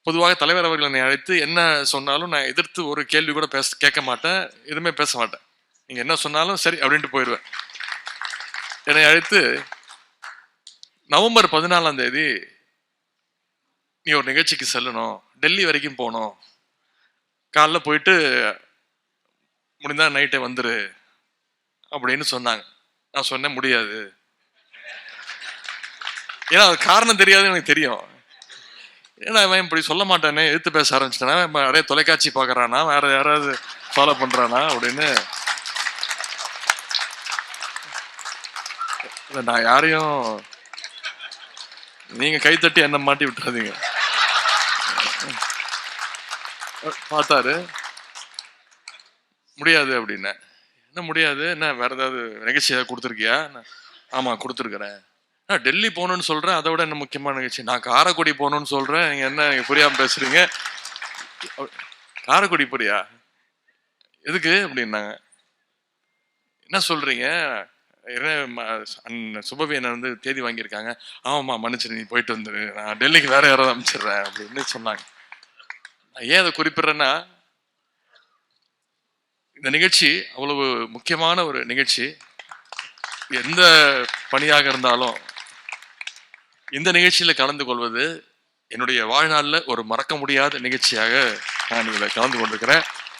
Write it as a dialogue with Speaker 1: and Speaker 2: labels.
Speaker 1: பொதுவாக தலைவர் அவர்கள் என்னை அழைத்து என்ன சொன்னாலும் நான் எதிர்த்து ஒரு கேள்வி கூட கேட்க மாட்டேன், எதுவுமே பேச மாட்டேன். நீங்க என்ன சொன்னாலும் சரி அப்படின்ட்டு போயிடுவேன். என்னை அழைத்து நவம்பர் 14ஆம் தேதி நீ ஒரு நிகழ்ச்சிக்கு செல்லணும், டெல்லி வரைக்கும் போகணும், காலைல போயிட்டு முடிந்தா நைட்டே வந்துரு அப்படின்னு சொன்னாங்க. நான் சொன்னேன் முடியாது, ஏன்னா அது காரணம் தெரியாது எனக்கு தெரியும். ஏன்னா அவன் இப்படி சொல்ல மாட்டானே, எடுத்து பேச ஆரம்பிச்சிட்டானா, நிறைய தொலைக்காட்சி பார்க்கறானா, வேற யாராவது ஃபாலோ பண்றானா அப்படின்னு. நான் யாரையும் நீங்க கைத்தட்டி என்ன மாட்டி விட்டுறாதீங்க. பார்த்தாரு, முடியாது அப்படின்னு. என்ன முடியாது, என்ன வேற ஏதாவது நிகழ்ச்சி ஏதாவது கொடுத்துருக்கியா? ஆமா கொடுத்துருக்கிறேன். டெல்லி போகணும்னு சொல்றேன், அதை விட என்ன முக்கியமான நிகழ்ச்சி? நான் காரைக்குடி போகணும்னு சொல்றேன், நீங்க என்ன புரியாம பேசுறீங்க? காரைக்குடி போறியா, எதுக்கு அப்படின்னாங்க. என்ன சொல்றீங்க, சுபவி என்ன வந்து தேதி வாங்கியிருக்காங்க. ஆமாம்மா மன்னிச்சிரு, நீ போயிட்டு வந்துரு, நான் டெல்லிக்கு வேற யாராவது அனுப்பிச்சிடுறேன் அப்படின்னு சொன்னாங்க. நான் ஏன் அதை குறிப்பிடுறேன்னா, இந்த நிகழ்ச்சி அவ்வளவு முக்கியமான ஒரு நிகழ்ச்சி. எந்த பணியாக இருந்தாலும் இந்த நிகழ்ச்சியில கலந்து கொள்வது என்னுடைய வாழ்நாளில் ஒரு மறக்க முடியாத நிகழ்ச்சியாக நான் இதில் கலந்து கொண்டிருக்கிறேன்.